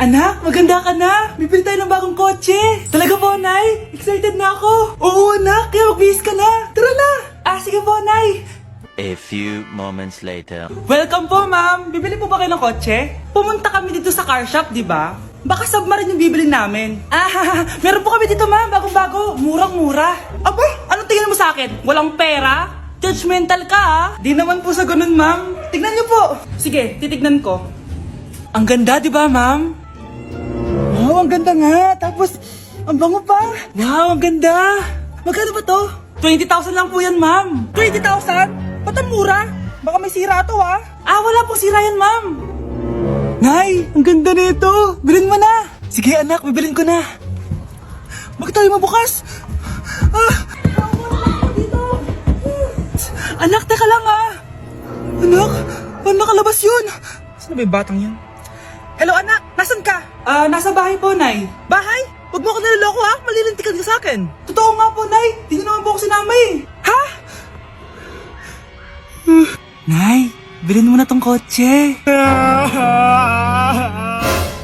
Anak, maganda ka na. Bibili tayo ng bagong kotse. Talaga po, Nay? Excited na ako. Oo, anak. Kaya magbihis ka na. Tara na. Sige po, Nay. A few moments later. Welcome po, ma'am. Bibili po ba kayo ng kotse? Pumunta kami dito sa car shop, di ba? Baka submarine yung bibili namin. Meron po kami dito, ma'am. Bagong-bago. Murang-mura. Aba, anong tingin mo sa akin? Walang pera? Judgmental ka, ah. Di naman po sa ganun, ma'am. Tignan niyo po. Sige, titignan ko. Ang ganda, di ba, ma'am? Wow, ang ganda nga. Tapos, ang bango pa. Wow, ang ganda. Magkano ba to? 20,000 lang po yan, ma'am. 20,000? Ba't ang mura? Baka may sira to, ah. Wala pong sira yan, ma'am. Nay, ang ganda nito. Bilhin mo na. Sige, anak, bibilin ko na. Bakit tayo mabukas? Anak, teka lang, ah. Anak, paano nakalabas yun? Saan ba yung batang yun? Hello, anak. Nasaan ka? Nasa bahay po, Nay. Bahay? Huwag mo ako naloloko, ha? Malilintikan ka sa akin. Totoo nga po, Nay. Di niyo naman po ako sinama, eh. Ha? Nay, bilhin mo na tong kotse.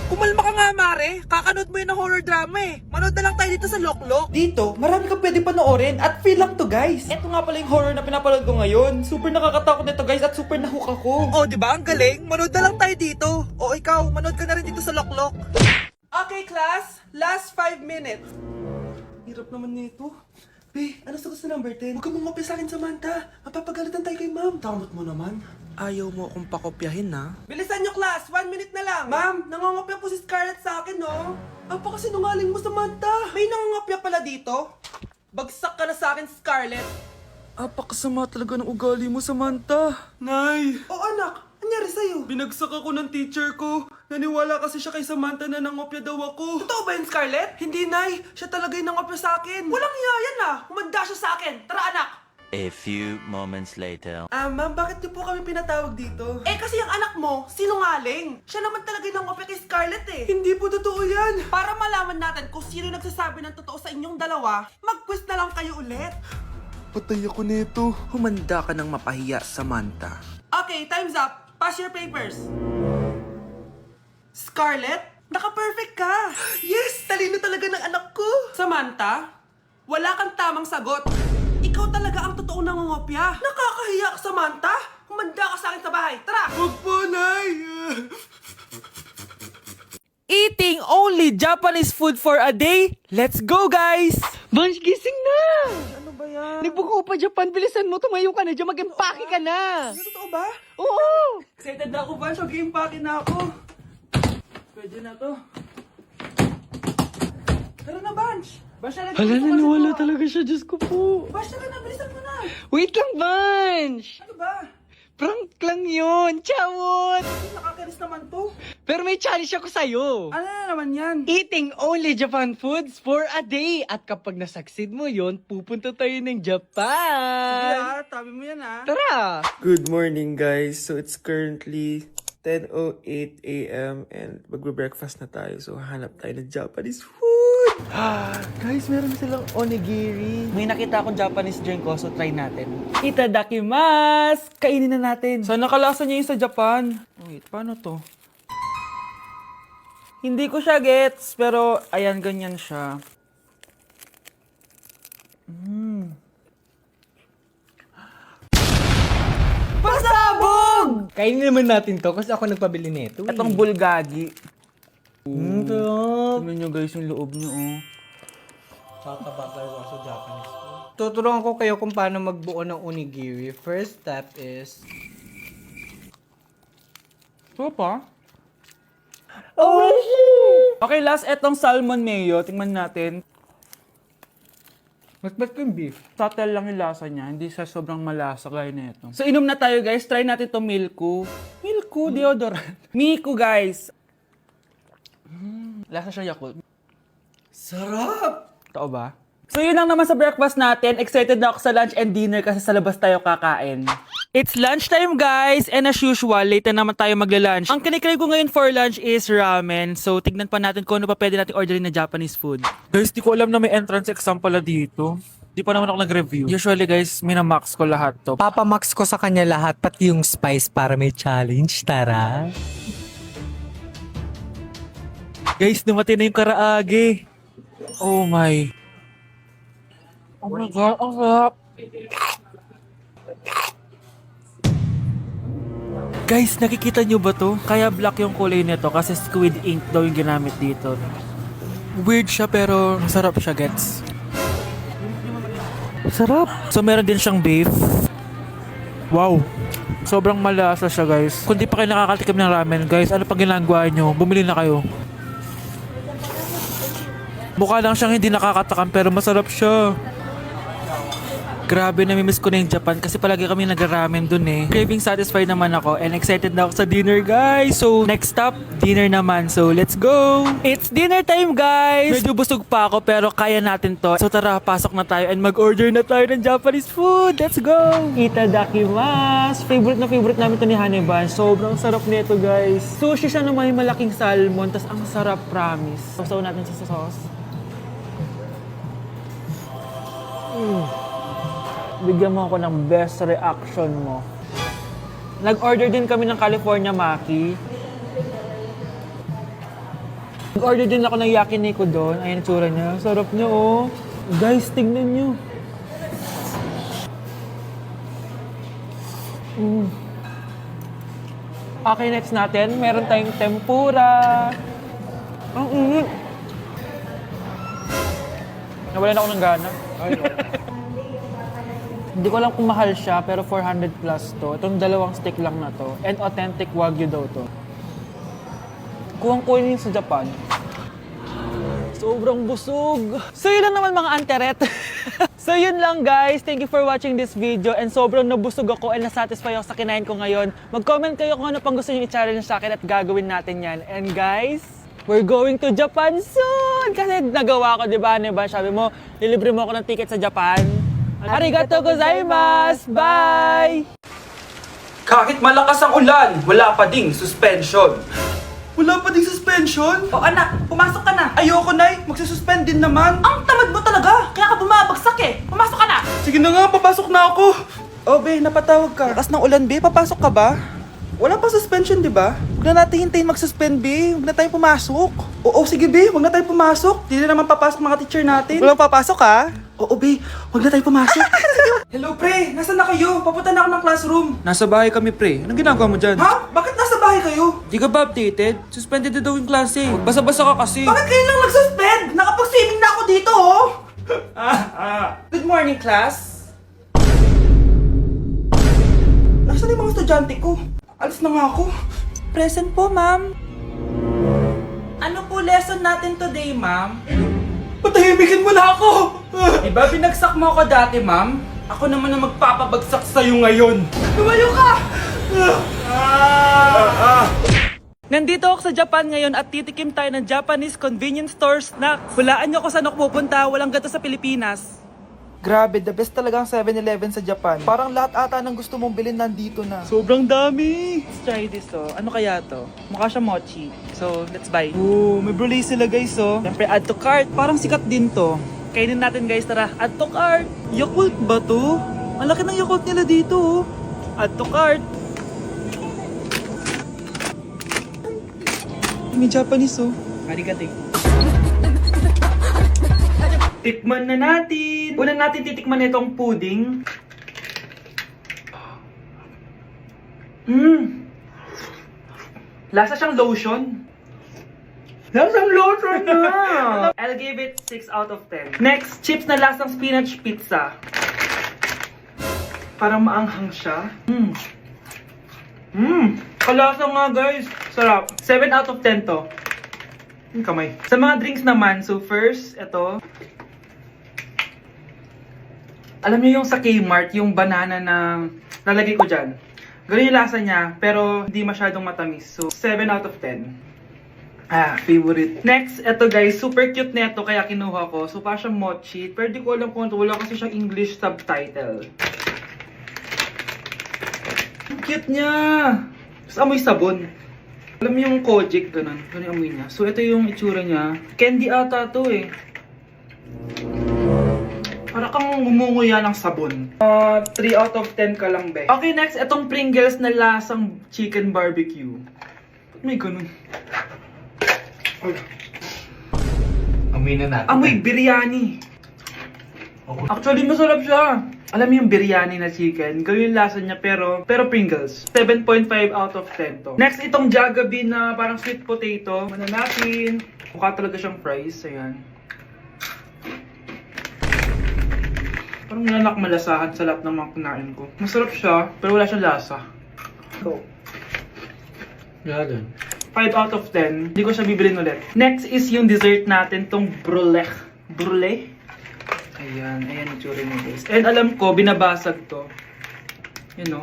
Kumalma ka nga, Mare. Kakanood mo yun ng horror drama, eh. Manood na lang tayo dito sa Loklok. Dito, marami kang pwede panoorin at feel lang to, guys. Ito nga pala yung horror na pinapanood ko ngayon. Super nakakatakot nito, guys, at super nahook ako. Oh, di ba? Ang galing. Manood na lang tayo dito. O ikaw, manood ka na rin dito sa Loklok. Okay, class. Last 5 minutes. Hirap naman nito. Ano sagot sa number 10? Huwag ka mong kopya sa akin, Samantha. Mapapagalitan tayo kay ma'am. Tamot mo naman. Ayaw mo akong pakopyahin, ha? Bilisan nyo, class. 1 minute na lang. Ma'am, nangongopya po si Scarlett sa akin, no? Apakasinungaling mo, Samantha. May nangongopya pala dito. Bagsak ka na sa akin, Scarlett. Apakasama talaga ng ugali mo, Samantha. Nay! O anak, anyari sa'yo? Binagsak ako ng teacher ko. Naniwala kasi siya kay Samantha na nangopya daw ako. Totoo ba yun, Scarlett? Hindi, Nay. Siya talaga yung nangopya sa akin. Walang iya yan, ah. Humanda siya sa akin. Tara, anak. A few moments later. Ma'am, bakit niyo po kami pinatawag dito? Kasi yung anak mo, sinungaling. Siya naman talaga yung nangopya kay Scarlett, eh. Hindi po totoo yan. Para malaman natin kung sino nagsasabi ng totoo sa inyong dalawa, mag-quiz na lang kayo ulit. Patay ako nito. Humanda ka ng mapahiya, Samantha. Okay, time's up. Pass your papers. Scarlett, naka-perfect ka. Yes, talino talaga ng anak ko. Samantha, wala kang tamang sagot. Ikaw talaga ang totoong nangongopya. Nakakahiya ka, Samantha. Humanda ka sa akin sa bahay. Tara! Huwag po, Nay. Eating only Japanese food for a day? Let's go, guys! Bunch, gising na! Ano ba yan? Nagbuko pa Japan, bilisan mo, tumayo ka na dyan, mag-empake ka na! Totoo ba? Oo! Excited na ako, Bunch. Mag-iimpake na ako. Pwede na to. Tara na, Bunch. Bunch, Hala, naniwala talaga siya, Diyos ko po. Bunch, tara na. Bilisan mo na. Wait lang, Bunch! Ano ba? Prank lang yun, chawot! Nakakainis naman to. Pero may challenge ako sa'yo. Ano na naman yan? Eating only Japan foods for a day. At kapag nasucceed mo yon, pupunta tayo ng Japan. Tabi mo yan, Tara! Good morning, guys. So, it's currently 10:08 a.m. and magbe-breakfast na tayo. So, hanap tayo ng Japanese food. Guys, meron silang onigiri. May nakita akong Japanese drink ko, so try natin. Itadakimasu! Kainin na natin. Sana nakalasa niya yung sa Japan. Wait, paano to? Hindi ko siya gets, pero ayan, ganyan siya. Pasabog! Kainin naman natin to kasi ako nagpabili nito. Itong bulgagi. Sarap. Tignan nyo guys yung loob nyo, oh. Tuturuan ko kayo kung paano magbuo ng onigiri. First step is... Ito pa? Okay, last etong salmon mayo. Tingnan natin. Mas yung beef. Subtle lang yung lasa niya. Hindi siya sobrang malasa gaya na ito. So, inom na tayo, guys. Try natin itong Milku. Milku, deodorant. Miku, guys. Lasa siya Yakult. Sarap! Totoo ba? So, yun lang naman sa breakfast natin. Excited na ako sa lunch and dinner kasi sa labas tayo kakain. It's lunchtime, guys. And as usual, late na naman tayo magla-lunch. Ang kinikrave ko ngayon for lunch is ramen. So, tignan pa natin kung ano pa pwede natin orderin na Japanese food. Guys, di ko alam na may entrance exam pala dito. Di pa naman ako nag-review. Usually, guys, minamax ko lahat to. Papamax ko sa kanya lahat, pati yung spice para may challenge. Tara! Guys, dumating na yung karaage. Oh my. Oh my God, ang sarap. Guys, nakikita nyo ba to? Kaya black yung kulay nito kasi squid ink daw yung ginamit dito. Weird siya pero masarap siya, gets. Sarap. So meron din siyang beef. Wow. Sobrang malasa siya, guys. Kung di pa kayo nakakatikim ng ramen, guys, ano pa ginagawa nyo? Bumili na kayo. Mukha lang siyang hindi nakakatakam pero masarap siya. Grabe, namimiss ko na yung Japan kasi palagi kami nag-ramen dun eh. Craving satisfied naman ako and excited na ako sa dinner, guys. So, next stop, dinner naman. So, let's go! It's dinner time, guys! Medyo busog pa ako pero kaya natin to. So, tara, pasok na tayo and mag-order na tayo ng Japanese food. Let's go! Itadakimasu! Favorite namin to ni Haneban. Sobrang sarap nito, guys. Sushi siya na may malaking salmon, tas ang sarap, promise. Sausaw natin sa sauce. Bigyan mo ako ng best reaction mo. Nag-order din kami ng California Maki. Nag-order din ako ng yakiniku doon. Ayan ang tsura niya. Sarap niya, oh. Guys, tignan niyo. Okay, next natin. Meron tayong tempura. Ang init. Nawalan ako ng gana. Hindi ko alam kung mahal siya, pero 400 plus to. Itong dalawang stick lang na to. And authentic Wagyu daw to. Kuwang-kuwin yun sa Japan. Sobrang busog. So yun lang naman mga anteret. So yun lang guys. Thank you for watching this video. And sobrang nabusog ako and nasatisfy ako sa kinain ko ngayon. Mag-comment kayo kung ano pang gusto nyo i-challenge sa akin at gagawin natin yan. And guys, we're going to Japan soon! Kasi nagawa ko, di ba? Sabi mo, lilibre mo ako ng ticket sa Japan. Arigatou gozaimasu! Bye! Kahit malakas ang ulan, wala pa ding suspension. Wala pa ding suspension? O anak, pumasok ka na. Ayoko, Nay. Magsususpend din naman. Ang tamad mo talaga. Kaya ka bumabagsak eh. Pumasok ka na. Sige na nga, papasok na ako. Oh, be, napatawag ka. Lakas ng ulan, be. Papasok ka ba? Wala pa suspension, di ba? Huwag na natin hintayin mag-suspend, be. Huwag na tayo pumasok. Oo, sige, be. Huwag na tayo pumasok. Di na naman papasok mga teacher natin. Walang papasok, ha? Oo, be. Huwag na tayo pumasok. Hello, pre. Nasaan na kayo? Papunta na ako ng classroom. Nasa bahay kami, pre. Anong ginagawa mo dyan? Ha? Bakit nasa bahay kayo? Di ka ba updated? Suspended na daw yung klase. Basa-basa ka kasi. Bakit kayo lang nag-suspend? Nakapag-swimming na ako dito, oh. Good morning, class. Nasaan yung mga estudyante ko? Alis na nga ako. Present po, ma'am. Ano po lesson natin today, ma'am? Patahimikin mo na ako! Diba binagsak mo ako dati, ma'am? Ako naman ang magpapabagsak sa'yo ngayon. Lumayo ka! Nandito ako sa Japan ngayon at titikim tayo ng Japanese convenience store snacks. Hulaan niyo kung saan ako pupunta, walang gato sa Pilipinas. Grabe, the best talaga ang 7-Eleven sa Japan. Parang lahat ata ng gusto mong bilhin nandito na. Sobrang dami! Let's try this, oh. Ano kaya to? Mukha siya mochi. So, let's buy. Oh, may brulee sila, guys, oh. Siyempre, add to cart. Parang sikat din to. Kainin natin, guys, tara. Add to cart. Yakult ba to? Ang laki ng Yakult nila dito, oh. Add to cart. May Japanese, oh. Arigato. Tikman na natin. Una natin titikman itong pudding. Lasa siyang lotion. Lasang lotion na! I'll give it 6 out of 10. Next, chips na lasang spinach pizza. Parang maanghang siya. Kalasa nga guys. Sarap. 7 out of 10 to. Yung kamay. Sa mga drinks naman, so first, ito. Alam niyo yung sa Kmart, yung banana na nalagay ko dyan. Ganun yung lasa niya, pero hindi masyadong matamis. So, 7 out of 10. Favorite. Next, ito guys, super cute na ito, kaya kinuha ko. So, parang siyang mochi. Pero di ko alam kung ito, wala kasi siyang English subtitle. Ang cute niya! Tapos amoy sabon. Alam mo yung Kojic, ganun. Ganun yung amoy niya. So, ito yung itsura niya. Candy ata to eh. Para kang gumunguya ng sabon. 3 out of 10 ka lang, be. Okay, next, itong Pringles na lasang chicken barbecue. May ganun. Amoy na natin. Amoy biryani. Actually, masarap siya. Alam mo yung biryani na chicken, ganun yung lasa niya pero Pringles. 7.5 out of 10 to. Next, itong Jollibee na parang sweet potato. Mana natin. Mukha talaga siyang fries. Ayan. Parang nilanak malasahan sa lahat ng mga kinain ko. Masarap siya, pero wala siyang lasa. Go. Yan. 5 out of 10. Hindi ko siya bibilin ulit. Next is yung dessert natin, tong brulee. Brulee? Ayan, ayan yung tsura niya guys. And alam ko, binabasag to. Yun o.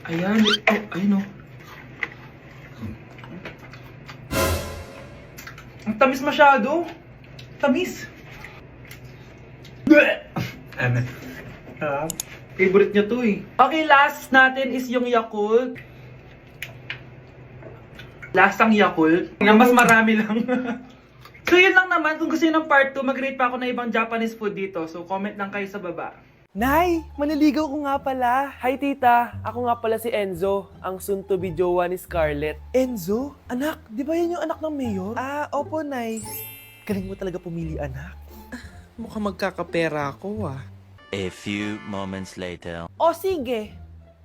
Ayan, oh, ayun o. Ang tamis masyado. Tamis. Favorite niya to eh. Okay, last natin is yung Yakult. Lasang Yakult. Na mas marami lang. So yun lang naman, kung gusto nyo ng part 2, mag-rate pa ako ng ibang Japanese food dito. So comment lang kayo sa baba. Nay, maniligaw ko nga pala. Hi tita, ako nga pala si Enzo, ang soon-to-be jowa ni Scarlett. Enzo? Anak, di ba yan yung anak ng mayor? Ah, opo, Nay. Galing mo talaga pumili, anak. Mukhang magkakapera ako, ah. A few moments later. O sige,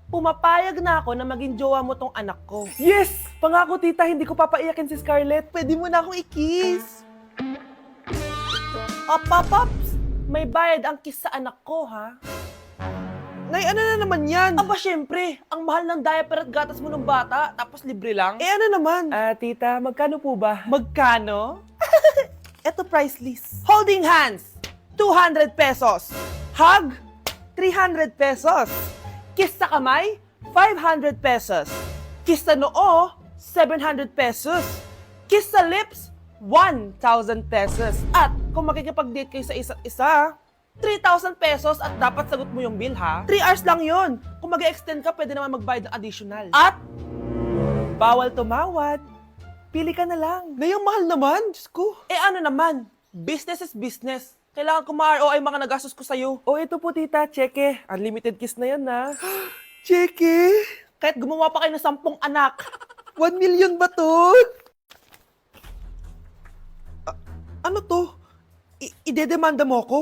pumapayag na ako na maging jowa mo tong anak ko. Yes! Pangako, tita, hindi ko papaiyakin si Scarlett. Pwede mo na akong i-kiss. Paps, may bayad ang kiss sa anak ko, ha? Nay, ano na naman yan? Aba, syempre, ang mahal ng diaper at gatas mo ng bata, tapos libre lang. Eh, ano naman? Ah, tita, magkano po ba? Magkano? Eto price list. Holding hands, 200 pesos. Hug, 300 pesos. Kiss sa kamay, 500 pesos. Kiss sa noo, 700 pesos. Kiss sa lips, 1,000 pesos. At kung makikipag-date kayo sa isa't isa, 3,000 pesos at dapat sagot mo yung bill, ha? 3 hours lang yun. Kung mag-extend ka, pwede naman magbayad ng additional. At bawal tumawad. Pili ka na lang. Nay, ang mahal naman. Diyos ko. Eh ano naman, business is business. Kailangan ko ma-ROI mga nagastos ko sa'yo. O, ito po, tita. Cheque. Unlimited kiss na yan, na. Cheque? Kahit gumawa pa kayo ng 10 anak. 1 million ba to? Ano to? Idedemanda mo ako?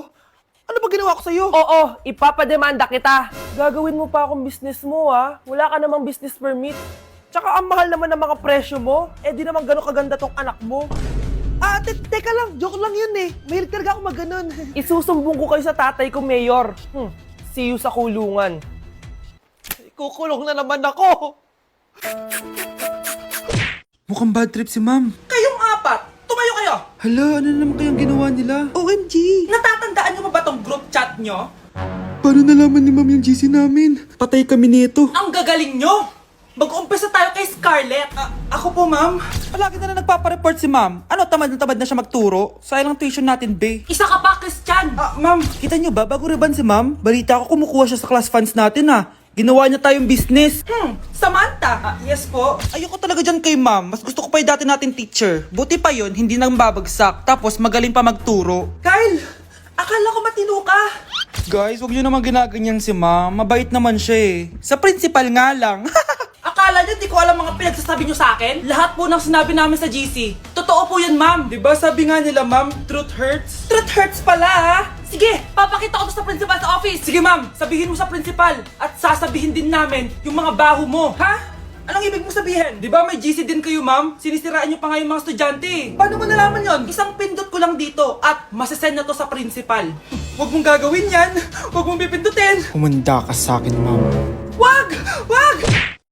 Ano ba ginawa ko sa'yo? Oo, ipapademanda kita. Gagawin mo pa akong business mo, ha? Wala ka namang business permit. Tsaka ang mahal naman ng mga presyo mo. Eh, di naman gano'ng kaganda tong anak mo. Ah, teka lang. Joke lang yun eh. Mahilig talaga ako maganon. Isusumbong ko kayo sa tatay ko, Mayor. See you sa kulungan. Kukulong na naman ako. Mukhang bad trip si ma'am. Kayong apat, tumayo kayo! Hala, ano naman kayang ginawa nila? OMG! Natatandaan nyo ba tong group chat nyo? Paano nalaman ni ma'am yung GC namin? Patay kami nito. Ang gagaling nyo! Mag-umpisa tayo kay Scarlett. Ako po, ma'am. Palagi na nagpapareport si ma'am. Ano, tamad na siya magturo? Sayang lang tuition natin, be. Isa ka pa, Christian! Ma'am, kita niyo ba, bago riban si ma'am, balita ko kumukuha siya sa class funds natin, ha. Ginawa niya tayong business. Samantha! Yes po. Ayoko talaga dyan kay ma'am. Mas gusto ko pa yung dati natin teacher. Buti pa yun, hindi nang babagsak. Tapos magaling pa magturo. Kyle! Akala ko matino ka! Guys, huwag niyo naman ginaganyan si ma'am. Mabait naman siya eh. Sa principal nga lang. Akala niyo di ko alam mga pinagsasabi niyo sa akin? Lahat po ng sinabi namin sa GC. Totoo po yan, ma'am. Diba sabi nga nila, ma'am, truth hurts? Truth hurts pala, ha? Sige, papakita ko to sa principal sa office. Sige, ma'am. Sabihin mo sa principal. At sasabihin din namin yung mga baho mo. Ha? Anong ibig mo sabihin? Di ba may GC din kayo, ma'am? Sinisiraan niyo pa nga yung mga estudyante. Paano mo nalaman yon? Isang pindot ko lang dito at masasend na to sa principal. Huwag mong gagawin yan. Huwag mong pipindutin. Humanda ka sa akin, ma'am.